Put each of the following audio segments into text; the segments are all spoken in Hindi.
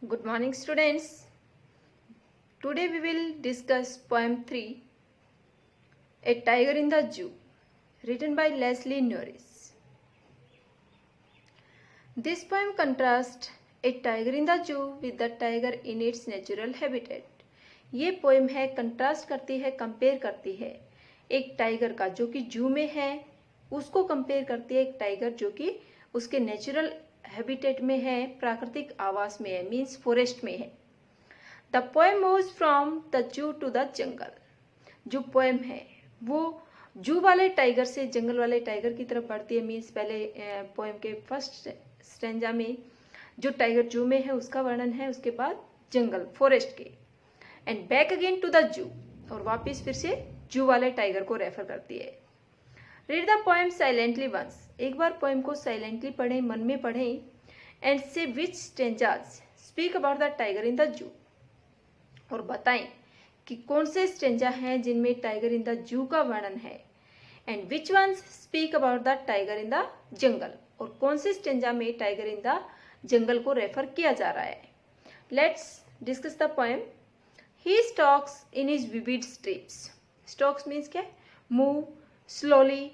Good morning, students. Today we will discuss poem 3, A Tiger in the Zoo, written by Leslie Norris. This poem contrasts a tiger in the zoo with the tiger in its natural habitat. ये पोएम है कंट्रास्ट करती है, कंपेयर करती है एक टाइगर का जो कि जू में है, उसको कंपेयर करती है एक टाइगर जो कि उसके नेचुरल हैबिटेट में है, प्राकृतिक आवास में है, मीन्स फॉरेस्ट में है। The poem moves from the zoo to the jungle. जो पोएम है वो जू वाले टाइगर से जंगल वाले टाइगर की तरफ बढ़ती है। मीन्स पहले पोएम के फर्स्ट स्टेंजा में जो टाइगर जू में है उसका वर्णन है, उसके बाद जंगल फॉरेस्ट के, and back again to the zoo, और वापिस फिर से जू वाले टाइगर को रेफर करती है। Read the poem silently once. एक बार पोएम को साइलेंटली पढ़ें, मन में पढ़ें, एंड से which stanzas speak about the tiger in the zoo, और बताएं कि कौन से स्टेंजा हैं जिनमें टाइगर इन द जू का वर्णन है, and which ones speak about the tiger in the jungle, और कौन से स्टेंजा में टाइगर इन द जंगल को रेफर किया जा रहा है। Let's discuss the poem. He stocks in his vivid steps. Stocks means क्या? मूव स्लोली,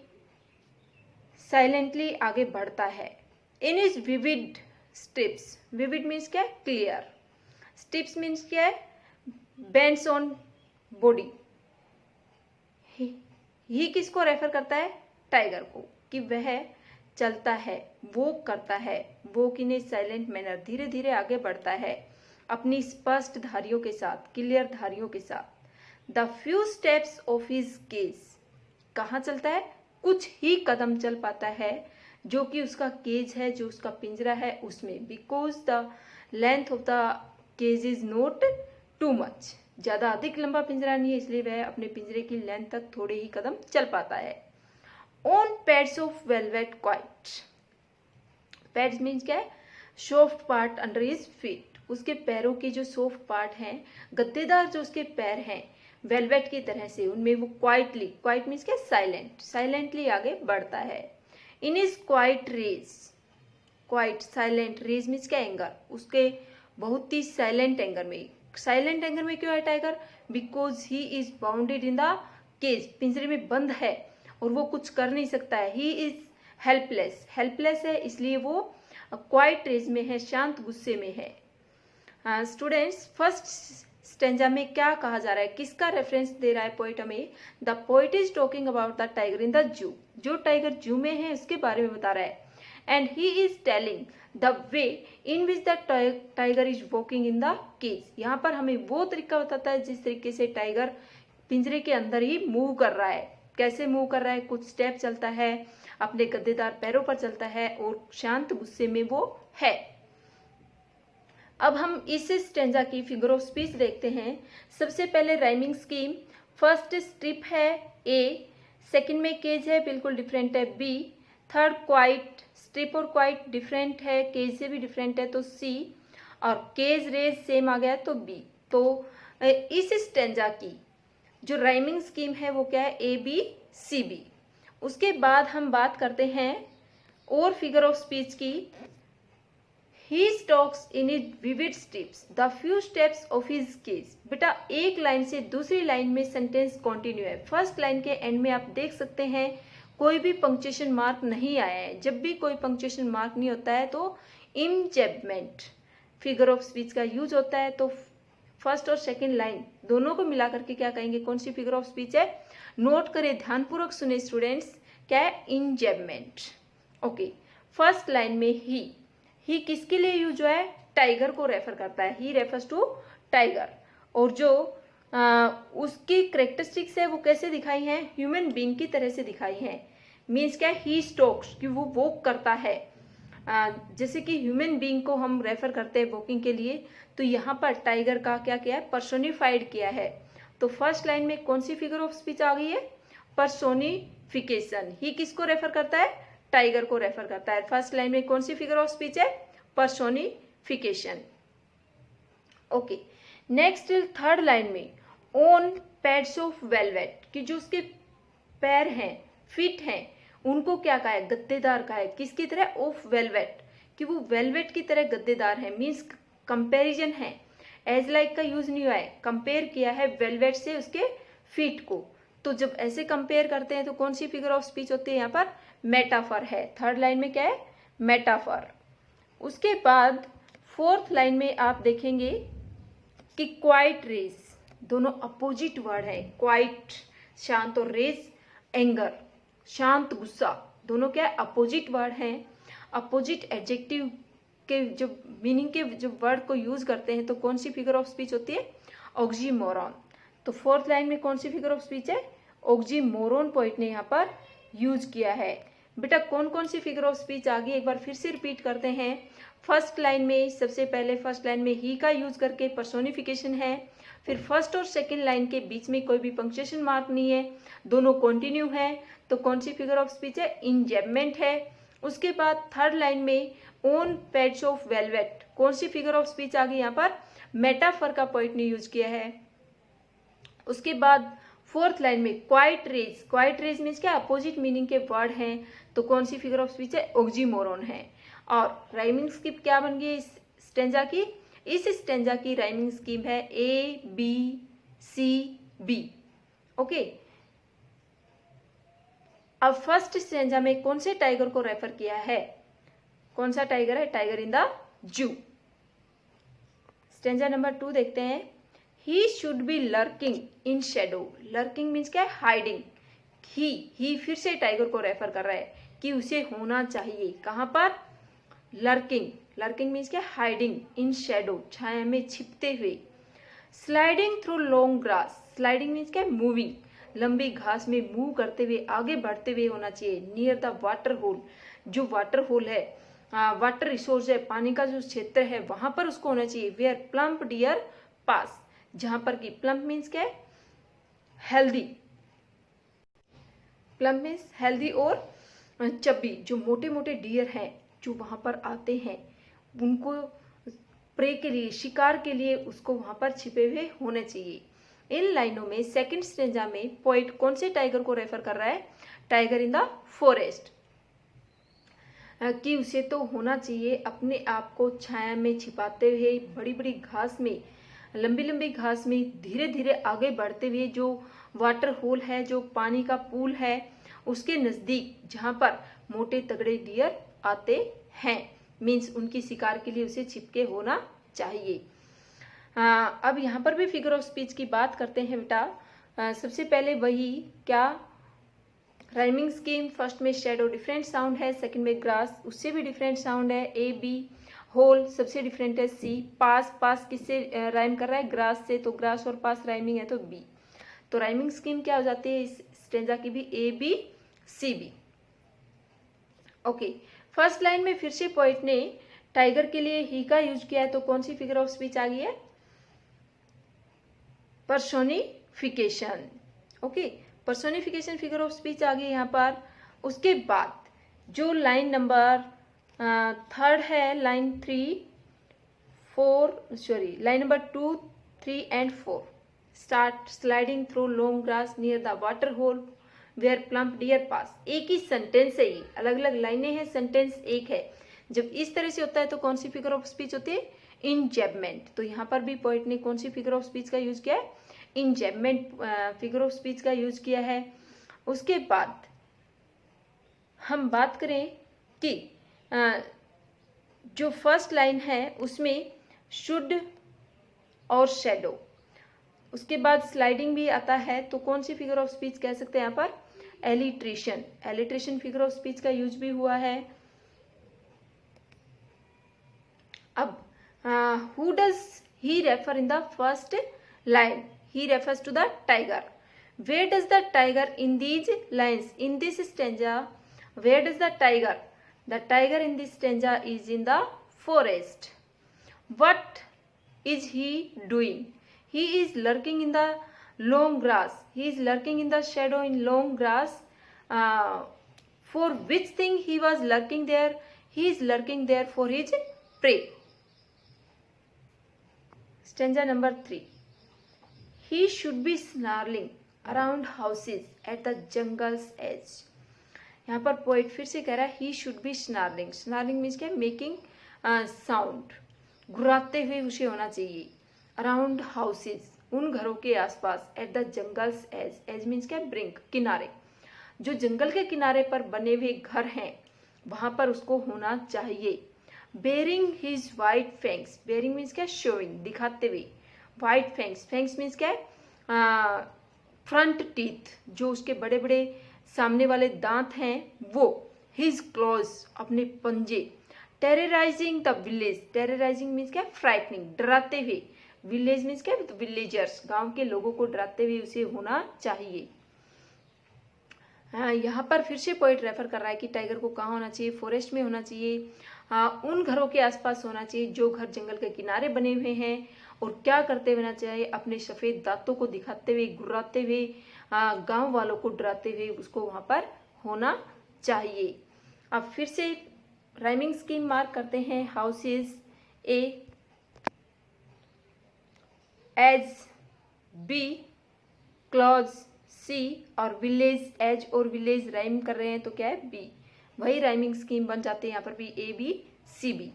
साइलेंटली आगे बढ़ता है। In his vivid steps, vivid means क्या? क्लियर। स्टेप्स मीन्स क्या है? Bends on body. ही किसको रेफर करता है? टाइगर को, कि वह चलता है, वॉक करता है, walk in A silent manner, धीरे धीरे आगे बढ़ता है अपनी स्पष्ट धारियों के साथ, क्लियर धारियों के साथ। The few steps of his cage, कहाँ चलता है? कुछ ही कदम चल पाता है जो कि उसका केज है, जो उसका पिंजरा है उसमें। Because the length of the cage is not too much, ज्यादा अधिक लंबा पिंजरा नहीं है, इसलिए वह अपने पिंजरे की लेंथ तक थोड़े ही कदम चल पाता है। On pads of velvet quite. Pads means क्या है? Soft part under his feet, उसके पैरों के जो सॉफ्ट पार्ट हैं, गद्देदार जो उसके पैर हैं वेलवेट की तरह से, उनमें वो क्वाइटली, क्वाइट मीन्स क्या? साइलेंट, साइलेंटली आगे बढ़ता है। In is quiet rage, quiet silent, rage means क्या? एंगर, उसके बहुत ही साइलेंट एंगर में। साइलेंट एंगर में क्यों है tiger? Because he is bounded in the cage, पिंजरे में बंद है और वो कुछ कर नहीं सकता है। ही इज हेल्पलेस, हेल्पलेस है इसलिए वो क्वाइट रेज में है, शांत गुस्से में है। स्टूडेंट्स, फर्स्ट स्टेंजा में क्या कहा जा रहा है, किसका रेफरेंस दे रहा है पोइट हमें? The poet is talking about the tiger in the जू, जो टाइगर जू में है उसके बारे में बता रहा है। And he is telling the way in which the tiger is walking in the cage. यहाँ पर हमें वो तरीका बताता है जिस तरीके से टाइगर पिंजरे के अंदर ही मूव कर रहा है। कैसे मूव कर रहा है? कुछ स्टेप चलता है, अपने गद्देदार पैरों पर चलता है और शांत गुस्से में वो है। अब हम इस स्टेंजा की फिगर ऑफ स्पीच देखते हैं। सबसे पहले राइमिंग स्कीम। फर्स्ट स्ट्रिप है ए, सेकंड में केज है, बिल्कुल डिफरेंट है बी, थर्ड क्वाइट, स्ट्रिप और क्वाइट डिफरेंट है, केज से भी डिफरेंट है तो सी, और केज रेज सेम आ गया तो बी। तो इस स्टेंजा की जो राइमिंग स्कीम है वो क्या है? A B C B. उसके बाद हम बात करते हैं और फिगर ऑफ स्पीच की। He stalks in his vivid steps, the few steps of his cage। बेटा एक लाइन से दूसरी लाइन में सेंटेंस कंटिन्यू है। फर्स्ट लाइन के एंड में आप देख सकते हैं कोई भी पंक्चुएशन मार्क नहीं आया है। जब भी कोई पंक्चुएशन मार्क नहीं होता है तो इंजैबमेंट फिगर ऑफ स्पीच का यूज होता है। तो फर्स्ट और सेकंड लाइन दोनों को मिला करके क्या कहेंगे? कौन सी फिगर ऑफ स्पीच है? नोट करें, ध्यानपूर्वक सुने स्टूडेंट्स। क्या है? इंजैबमेंट। ओके, फर्स्ट लाइन में ही किसके लिए यूज हुआ है? टाइगर को रेफर करता है। ही रेफर्स टू टाइगर, और जो उसकी करेक्टरिस्टिक्स है वो कैसे दिखाई है? ह्यूमन बीइंग की तरह से दिखाई है। मीन्स क्या? ही स्टॉक्स, कि वो वॉक करता है। जैसे कि ह्यूमन बीइंग को हम रेफर करते हैं वॉकिंग के लिए, तो यहाँ पर टाइगर का क्या किया है? पर्सोनिफाइड किया है। तो फर्स्ट लाइन में कौन सी फिगर ऑफ स्पीच आ गई है? पर्सोनिफिकेशन। ही किसको रेफर करता है? टाइगर को रेफर करता है। फर्स्ट लाइन में कौन सी फिगर ऑफ स्पीच है? Personification. Okay, next third line में ऑन पैड्स ऑफ वेलवेट, कि जो उसके पैर हैं, फीट हैं, उनको क्या कहा है? गद्देदार कहा है। किसकी तरह? ऑफ वेलवेट, कि वो वेलवेट की तरह गद्देदार है। मीन्स कंपैरिजन है, एज लाइक का यूज नहीं हुआ है, कंपेयर किया है वेलवेट से उसके फीट को। तो जब ऐसे कंपेयर करते हैं तो कौन सी फिगर ऑफ स्पीच होती है यहाँ पर? मेटाफर है। थर्ड लाइन में क्या है? मेटाफर। उसके बाद फोर्थ लाइन में आप देखेंगे कि क्वाइट रेज, दोनों अपोजिट वर्ड है। क्वाइट शांत और रेज एंगर, शांत गुस्सा, दोनों क्या है? अपोजिट वर्ड हैं। अपोजिट एडजेक्टिव के जो मीनिंग के जो वर्ड को यूज करते हैं तो कौन सी फिगर ऑफ स्पीच होती है? ऑक्सीमोरॉन। तो फोर्थ लाइन में कौन सी फिगर ऑफ स्पीच है? ऑक्सीमोरॉन पोइट ने यहाँ पर यूज किया है। बेटा कौन कौन सी फिगर ऑफ स्पीच आ गई एक बार फिर से रिपीट करते हैं। फर्स्ट लाइन में सबसे पहले फर्स्ट लाइन में ही का यूज करके पर्सोनिफिकेशन है। फिर फर्स्ट और सेकंड लाइन के बीच में कोई भी पंक्चुएशन मार्क नहीं है, दोनों कंटिन्यू है, तो कौन सी फिगर ऑफ स्पीच है? इंजेबमेंट है। उसके बाद थर्ड लाइन में ओन पैड्स ऑफ वेलवेट, कौन सी फिगर ऑफ स्पीच आ गई यहाँ पर? मेटाफर का पॉइंट ने यूज किया है। उसके बाद फोर्थ लाइन में quiet rage, quiet rage means क्या? अपोजिट मीनिंग के वर्ड हैं, तो कौन सी फिगर ऑफ स्पीच है? ऑक्सीमोरॉन है। और राइमिंग स्कीम क्या बन गई इस स्टेंजा की? इस स्टेंजा की राइमिंग स्कीम है A B C B. Okay, अब फर्स्ट स्टेंजा में कौन से टाइगर को रेफर किया है? कौन सा टाइगर है? टाइगर इन द जू। स्टेंजा नंबर 2 देखते हैं। ही should B lurking in shadow. Lurking means क्या है? हाइडिंग। ही फिर से टाइगर को रेफर कर रहा है कि उसे होना चाहिए कहां पर? लर्किंग। लर्किंग मीन्स क्या? हाइडिंग इन शेडो, छाया में छिपते हुए। Sliding through long grass, sliding means क्या? मूविंग, लंबी घास में मूव करते हुए, आगे बढ़ते हुए होना चाहिए। नियर द वाटर होल, जो वाटर होल है, वाटर रिसोर्स है, पानी का जो क्षेत्र है वहां पर उसको होना चाहिए। वेयर प्लम्प डियर पास, जहां पर की प्लम्प मीन्स क्या है? हेल्दी। प्लम्प मीन्स हेल्दी और चब्बी, जो मोटे मोटे डियर हैं जो वहां पर आते हैं उनको प्रे के लिए, शिकार के लिए उसको वहां पर छिपे हुए होने चाहिए। इन लाइनों में सेकंड स्टेंजा में पोइट कौन से टाइगर को रेफर कर रहा है? टाइगर इन द फॉरेस्ट, कि उसे तो होना चाहिए अपने आप को छाया में छिपाते हुए, बड़ी बड़ी घास में, लंबी लंबी घास में धीरे धीरे आगे बढ़ते हुए, जो वाटर होल है, जो पानी का पूल है उसके नजदीक जहां पर मोटे तगड़े डियर आते हैं, मीन्स उनकी शिकार के लिए उसे छिपके होना चाहिए। अब यहाँ पर भी फिगर ऑफ स्पीच की बात करते हैं बेटा। सबसे पहले वही क्या? Rhyming scheme. फर्स्ट में शेडो डिफरेंट साउंड है, सेकंड में ग्रास उससे भी डिफरेंट साउंड है। ए बी होल सबसे डिफरेंट है। सी पास, पास किससे राइम कर रहा है? ग्रास से, तो ग्रास और पास राइमिंग है तो बी। तो राइमिंग स्कीम क्या हो जाती है इस स्टेंजा की भी? A B C B. Okay, first line में फिर से पोइट ने टाइगर के लिए ही का यूज किया है, तो कौन सी फिगर ऑफ स्पीच आ गई है? Personification. Okay, personification figure of speech आ गई यहाँ पर। उसके बाद जो लाइन नंबर थर्ड है, line 3 4 sorry line number 2 3 and 4 start sliding through long grass near the water hole where plump deer pass. एक ही सेंटेंस है, ये अलग अलग लाइनें हैं, सेंटेंस एक है। जब इस तरह से होता है तो कौन सी फिगर ऑफ स्पीच होती है? इंजेबमेंट। तो यहाँ पर भी पोइट ने कौन सी फिगर ऑफ स्पीच का यूज किया है? इंजेबमेंट फिगर ऑफ स्पीच का यूज किया है। उसके बाद हम बात करें कि जो फर्स्ट लाइन है उसमें शुड और शेडो, उसके बाद स्लाइडिंग भी आता है, तो कौन सी फिगर ऑफ स्पीच कह सकते हैं यहाँ पर? Alliteration. Alliteration figure of speech का यूज भी हुआ है। अब who does he refer in the first line? He refers to the tiger. Where does the tiger in these lines? In this stanza where does the tiger? The tiger in this stanza is in the forest. What is he doing? He is lurking in the long grass. He is lurking in the shadow in long grass. For which thing he was lurking there? He is lurking there for his prey. Stanza number 3. He should be snarling around houses at the jungle's edge. यहाँ पर पोइट फिर से कह रहा है he should be snarling. Snarling means क्या? Making sound. घुराते हुए उसे होना चाहिए। अराउंड हाउसेज, उन घरों के आसपास। At the jungle's edge, edge means क्या, ब्रिंक, किनारे। जो जंगल के किनारे पर बने हुए घर हैं वहां पर उसको होना चाहिए। Baring his white fangs, baring means क्या, शोइंग, दिखाते हुए। वाइट फैंक्स, फैंक्स मीन्स क्या है, फ्रंट टीथ, जो उसके बड़े बड़े सामने वाले दांत हैं वो। हिज क्लॉज, अपने पंजे। Terrorising the village, terrorising means क्या, फ्राइटनिंग, डराते हुए। विलेज मीन्स क्या, विलेजर्स, गांव के लोगों को डराते हुए उसे होना चाहिए। यहाँ पर फिर से पॉइंट रेफर कर रहा है कि टाइगर को कहाँ होना चाहिए, फॉरेस्ट में होना चाहिए, उन घरों के आसपास होना चाहिए जो घर जंगल के किनारे बने हुए हैं। और क्या करते हुए होना चाहिए, अपने सफेद दांतों को दिखाते हुए, गुर्राते हुए, गांव वालों को डराते हुए उसको वहां पर होना चाहिए। अब फिर से राइमिंग स्कीम मार्क करते हैं। House is A, edge B, claws C, और विलेज, एज और विलेज राइम कर रहे हैं तो क्या है, बी। वही राइमिंग स्कीम बन जाते हैं यहाँ पर भी, A B C B.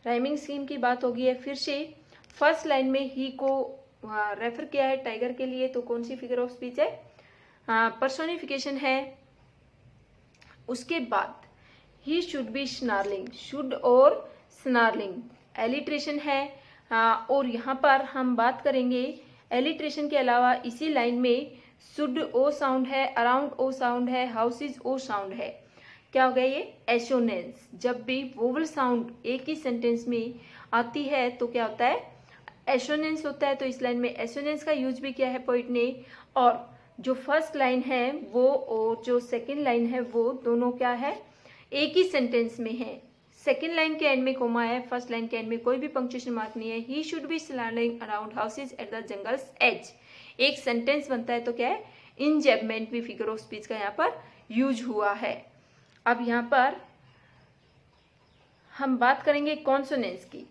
Rhyming scheme की बात होगी है। फिर से फर्स्ट लाइन में ही को रेफर किया है टाइगर के लिए, तो कौन सी फिगर ऑफ स्पीच है, पर्सोनिफिकेशन है। उसके बाद ही शुड बी स्नार्लिंग, शुड और स्नार्लिंग एलिट्रेशन है। और यहाँ पर हम बात करेंगे एलिट्रेशन के अलावा इसी लाइन में शुड ओ साउंड है, अराउंड ओ साउंड है, हाउसेज ओ साउंड है। क्या हो गया ये, एसोनेंस। जब भी वोवल साउंड एक ही सेंटेंस में आती है तो क्या होता है, एसोनेंस होता है। तो इस लाइन में एसोनेंस का यूज भी किया है पोइट ने। और जो फर्स्ट लाइन है वो और जो सेकेंड लाइन है वो दोनों क्या है, एक ही सेंटेंस में है। सेकेंड लाइन के एंड में कोमा है, फर्स्ट लाइन के एंड में कोई भी पंक्चुएशन मार्क नहीं है। He should be snarling around houses at the jungle's edge, एक सेंटेंस बनता है तो क्या है, इंजेबमेंट भी फिगर ऑफ स्पीच का यहाँ पर यूज हुआ है। अब यहाँ पर हम बात करेंगे कॉन्सोनेंट्स की।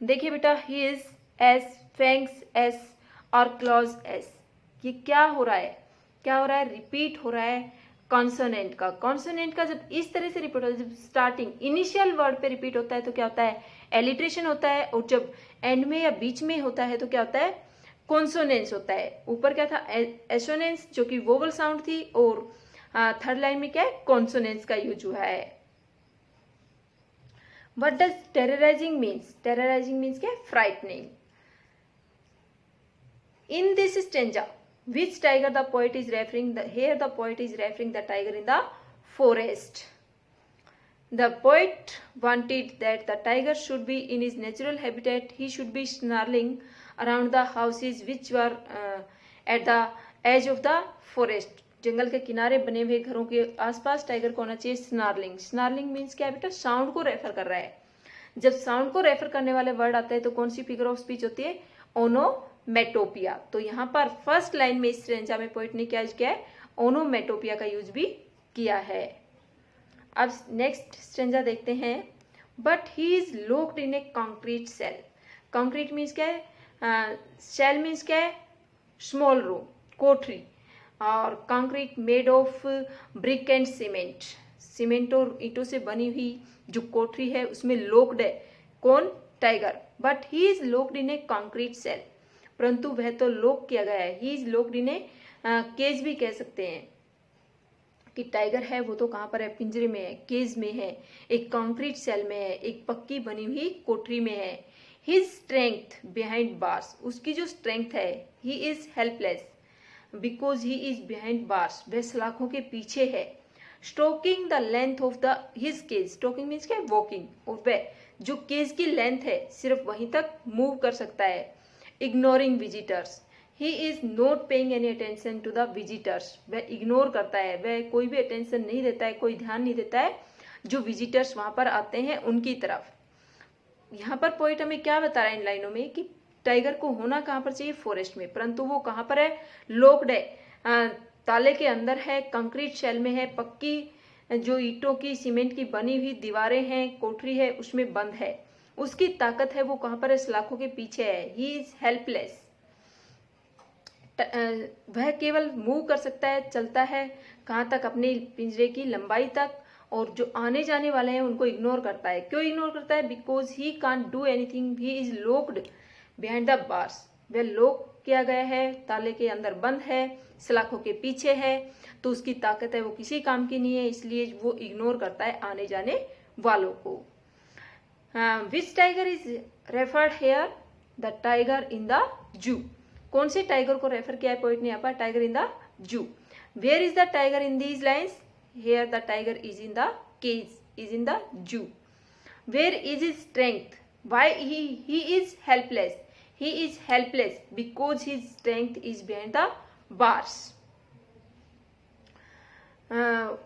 देखिए बेटा, he is, S, fangs S और क्लॉज एस, ये क्या हो रहा है, क्या हो रहा है, रिपीट हो रहा है कॉन्सोनेंट का। कॉन्सोनेंट का जब इस तरह से रिपीट होता है, जब स्टार्टिंग इनिशियल वर्ड पे रिपीट होता है तो क्या होता है, एलिट्रेशन होता है। और जब एंड में या बीच में होता है तो क्या होता है, कॉन्सोनेंस होता है। ऊपर क्या था, एसोनेंस जो कि वोवल साउंड थी, और थर्ड लाइन में क्या है, कॉन्सोनेंस का यूज हुआ है। What does terrorizing means? Terrorizing means क्या, frightening. In this stanza, which tiger the poet is referring? Here the poet is referring the tiger in the forest. The poet wanted that the tiger should be in his natural habitat. He should be snarling around the houses which were at the edge of the forest. जंगल के किनारे बने हुए घरों के आसपास टाइगर को होना चाहिए स्नार्लिंग। स्नार्लिंग मीन्स क्या है बेटा, साउंड को रेफर कर रहा है। जब साउंड को रेफर करने वाले वर्ड आते हैं तो कौन सी फिगर ऑफ स्पीच होती है, ओनोमेटोपिया। तो यहाँ पर फर्स्ट लाइन में इस स्ट्रेंजा में पोइट ने क्या यूज किया है, ओनोमेटोपिया का यूज भी किया है। अब नेक्स्ट स्ट्रेंजा देखते हैं। But he is locked in a concrete cell. Concrete means क्या है, सेल मीन्स क्या है, स्मॉल रूम, कोठरी। और concrete made of brick and cement, cement और ईंटों से बनी हुई जो कोठरी है उसमें लोक्ड है कौन, tiger. But he is locked in a concrete cell, परंतु वह तो लॉक किया गया है। He is locked in a cage भी कह सकते हैं कि टाइगर है वो तो कहाँ पर है, पिंजरे में है, केज में है, एक कंक्रीट सेल में है, एक पक्की बनी हुई कोठरी में है। हिज स्ट्रेंथ बिहाइंड बार्स, उसकी जो स्ट्रेंथ है, he is helpless because he is behind bars, वह सलाखों के पीछे है। Stroking the length of the his cage, stroking means क्या है, वॉकिंग, और वह जो केज की लेंथ है सिर्फ वहीं तक मूव कर सकता है। Ignoring visitors, he is not paying any attention to the visitors, वह इग्नोर करता है, वह कोई भी अटेंशन नहीं देता है, कोई ध्यान नहीं देता है जो विजिटर्स वहां पर आते हैं उनकी तरफ। यहाँ पर पोइट हमें क्या बता रहा है इन लाइनों में कि टाइगर को होना कहाँ पर चाहिए, फॉरेस्ट में, परंतु वो कहाँ पर है, लॉक्ड है, ताले के अंदर है, कंक्रीट शेल में है, पक्की जो ईंटों की सीमेंट की बनी हुई दीवारें हैं, कोठरी है, उसमें बंद है। उसकी ताकत है वो कहाँ पर है, सलाखों के पीछे है। ही इज हेल्पलेस, वह केवल मूव कर सकता है, चलता है कहाँ तक, अपने पिंजरे की लंबाई तक, और जो आने जाने वाले हैं उनको इग्नोर करता है। क्यों इग्नोर करता है? Because he can't do anything, he is locked behind the bars. वह लॉक किया गया है, ताले के अंदर बंद है, सलाखों के पीछे है, तो उसकी ताकत है वो किसी काम की नहीं है, इसलिए वो इग्नोर करता है आने जाने वालों को। Which tiger is referred here? The tiger in the zoo. कौन से टाइगर को रेफर किया है पोइट ने यहाँ पर? Tiger in the zoo. Where is the tiger in these lines? Here the tiger is in the cage, is in the zoo. Where is his strength? Why he is helpless? He is helpless because his strength is behind the bars.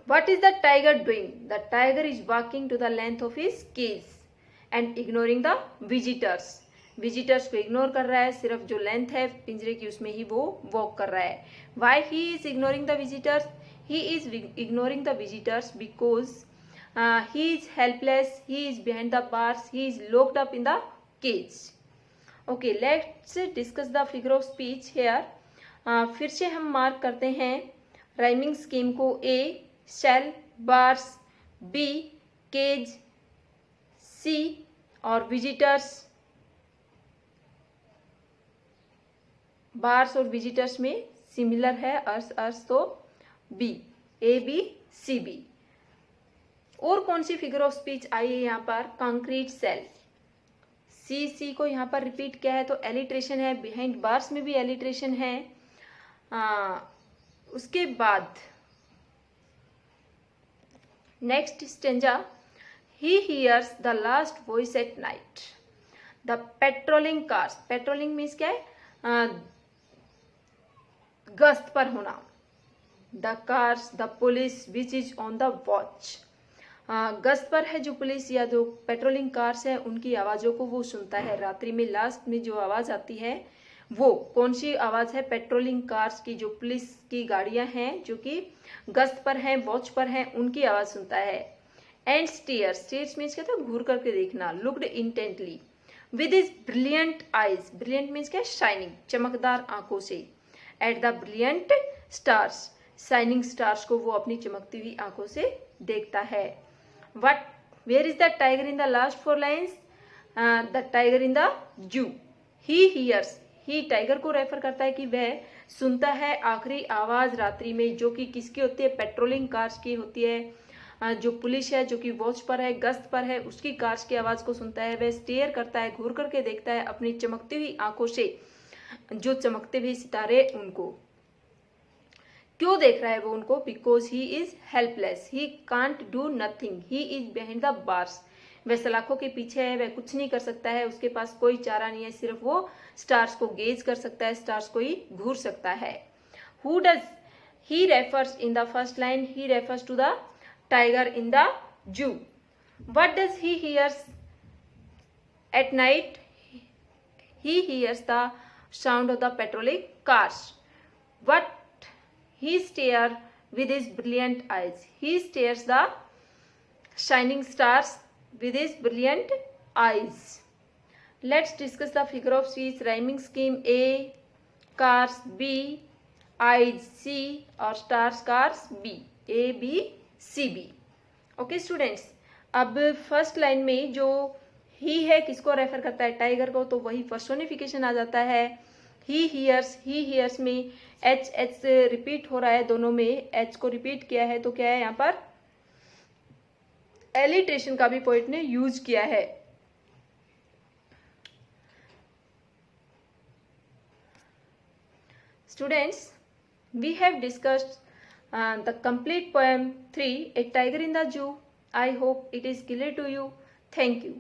What is the tiger doing? The tiger is walking to the length of his cage and ignoring the visitors. Visitors को इग्नोर कर रहा है, सिर्फ जो लेंथ है पिंजरे की उसमें ही वो वॉक कर रहा है। Why he is ignoring the visitors? He is ignoring the visitors because he is helpless, he is behind the bars, he is locked up in the cage. Okay, let's discuss the figure of speech here. फिर से हम मार्क करते हैं राइमिंग स्कीम को। A shell, bars, B cage, C और visitors। बार्स और विजिटर्स में सिमिलर है, अर्स तो B, A B C B. और कौन सी फिगर ऑफ स्पीच आई है यहाँ पर? Concrete cell. सी को यहाँ पर रिपीट किया है तो एलिट्रेशन है, बिहाइंड बार्स में भी एलिट्रेशन है। उसके बाद next stanza, he hears the last voice at night. The patrolling cars, patrolling means क्या है? गश्त पर होना। The cars, the police which is on the watch. गश्त पर है जो पुलिस या जो पेट्रोलिंग कार्स है उनकी आवाज़ों को वो सुनता है। रात्रि में लास्ट में जो आवाज़ आती है वो कौन सी आवाज़ है? पेट्रोलिंग कार्स की, जो पुलिस की गाड़ियां हैं जो कि गश्त पर हैं, वॉच पर हैं, उनकी आवाज़ सुनता है। एंड स्टेयर्स, स्टेयर्स मीन्स क्या था? घूर करके देखना। Looked intently with his brilliant eyes, brilliant means क्या? शाइनिंग, चमकदार आंखों से। At the brilliant stars, shining stars को वो अपनी चमकती हुई आंखों से देखता है। What, where is the tiger in the last 4 lines? The tiger in the zoo. He hears, he tiger को रेफर करता है कि वह सुनता है आखिरी आवाज रात्रि में, जो कि किसकी होती है? पेट्रोलिंग कार्स की होती है। जो पुलिस है जो कि वॉच पर है, गश्त पर है, उसकी कार्स की आवाज को सुनता है। वह स्टेयर करता है, घूर करके देखता है अपनी चमकती हुई आंखों से जो चमकते हुए सितारे उनको। क्यों देख रहा है वो उनको? Because he is helpless, he can't do nothing, he is behind the bars. वह सलाखों के पीछे है, वह कुछ नहीं कर सकता है, उसके पास कोई चारा नहीं है, सिर्फ वो स्टार्स को गेज कर सकता है, स्टार्स को ही घूर सकता है। Who does he refers in the first line? He refers to the tiger in the zoo. What does he hears at night? He hears the sound of the patrolling cars. What he stare with his brilliant eyes? He stares the shining stars with his brilliant eyes. Let's discuss the figure of speech rhyming scheme. A cars, B eyes, C और stars cars B, A B C B. Okay students, अब फर्स्ट लाइन में जो ही है किसको रेफर करता है? टाइगर को, तो वही पर्सोनिफिकेशन आ जाता है। ही हियर्स में एच रिपीट हो रहा है, दोनों में एच को रिपीट किया है, तो क्या है यहाँ पर? एलिट्रेशन का भी पोइट ने यूज किया है। Students, we have discussed the complete poem 3, a tiger in the zoo. I hope it is clear to you. Thank you.